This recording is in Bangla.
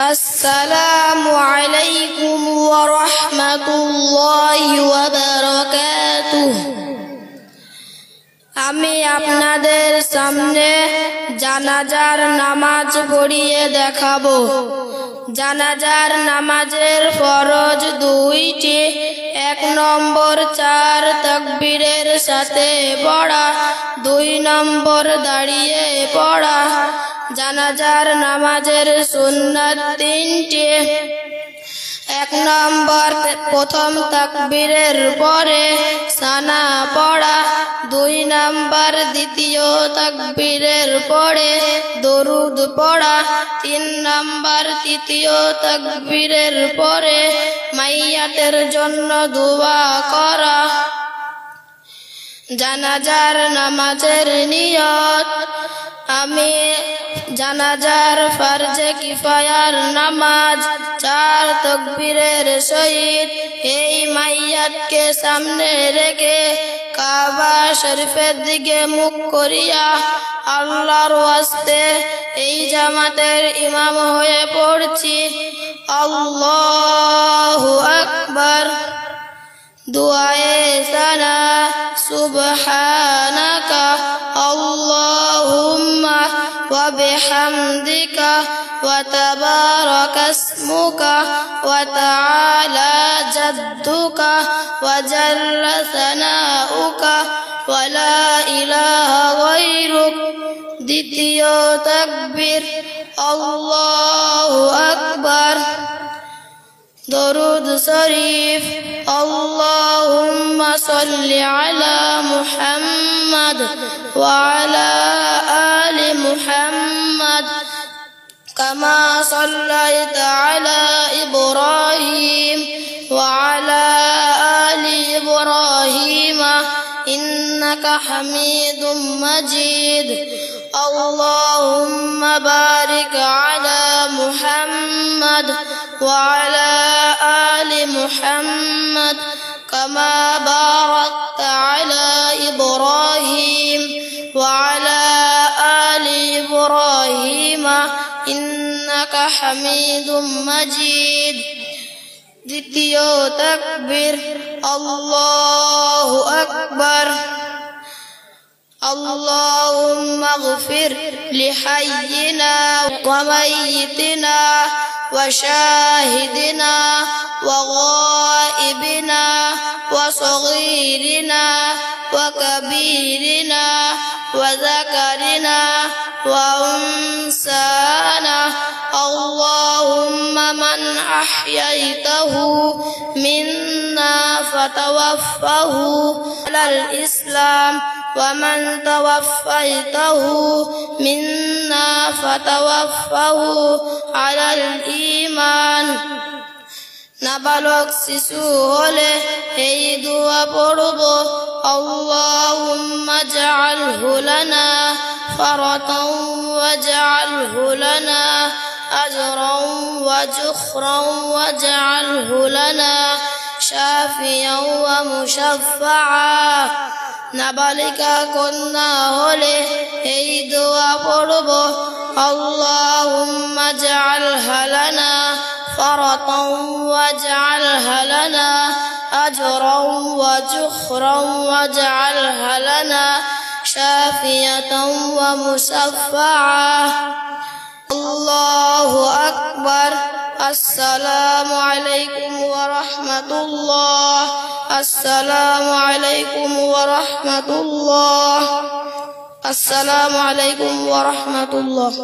আসসালামু আলাইকুম ওয়া রাহমাতুল্লাহি ওয়া বারাকাতুহু। আমি আপনাদের সামনে জানাজার নামাজ পড়িয়ে দেখাবো। জানাজার নামাজের ফরজ দুইটি। 1 নম্বর 4 তাকবীরের সাথে পড়া, 2 নম্বর দাঁড়িয়ে পড়া। জানাজার নামাজের সুন্নাত 3টি। 1 নম্বর প্রথম তাকবীরের পরে সানা পড়া, 2 নম্বর দ্বিতীয় তাকবীরের পরে দরুদ পড়া, 3 নম্বর তৃতীয় তাকবীরের পরে মাইয়াতের জন্য দোয়া করা। জানাজার নামাজের নিয়ত। আমি জানাজার ফরজে কিফায়ার নামাজ 4 তাকবীরের সহিত এই মাইয়াতকে সামনে রেখে কাবা শরীফের দিকে মুখ করিয়া আল্লাহর ওয়াস্তে এই জামাতের ইমাম হয়ে পড়ছি। আল্লাহু আকবার। দুআয়ে সানা সুবহানাকা আল্লাহুম্মা ওয়া বিহামদিকা ওয়া তাবারাকা ইসমুকা ওয়া তাআলা জাদ্দুকা ওয়া জাল্লা সানাউকা ওয়া লা ইলাহা গায়রুক। দ্বিতীয় তাকবীর। আল্লাহু আকবার। দরুদ শরীফ। আল্লাহুম্মা সাল্লি আলা মুহাম্মাদ ওয়া আলা আলি মুহাম্মাদ কামা সাল্লাইতা আলা ইব্রাহিম ওয়া আলা আলি ইব্রাহিম ইন্নাকা হামিদুম মাজিদ। اللهم بارك على محمد وعلى آل محمد كما باركت على إبراهيم وعلى آل إبراهيم إنك حميد مجيد। দ্বিতীয় তাকবীর। আল্লাহু আকবার। اللهم اغفر لحينا وميتنا وشاهدنا وغائبنا وصغيرنا وكبيرنا وذكرنا وأنثانا. اللهم من أحييته منا فتوفه على الإسلام ومن توفيته منا فتوفه على الإيمان। নাবালক শিশু হলে এই দোয়া পড়ব। আল্লাহুম্মা জাআলহু লানা ফারাতাও ওয়াজআলহু লানা আজরাও ওয়া যুখরাও ওয়াজআলহু লানা শাফিয়াও ওয়া মুশাফফাআ। নাবালিকা কন্যা হলে এই দোয়া পড়ব। আল্লাহুম্মা জাআলহা লানা ফারাতাও ওয়াজআলহা লানা আজরাও ওয়া যুখরাও ওয়াজআলহা লানা শাফিয়াতাও ওয়া মুশাফফাআ। আল্লাহু আকবার। আসসালামু আলাইকুম ওয়া রাহমাতুল্লাহ। আসসালামু আলাইকুম ওয়া রাহমাতুল্লাহ। আসসালামু আলাইকুম ওয়া রাহমাতুল্লাহ।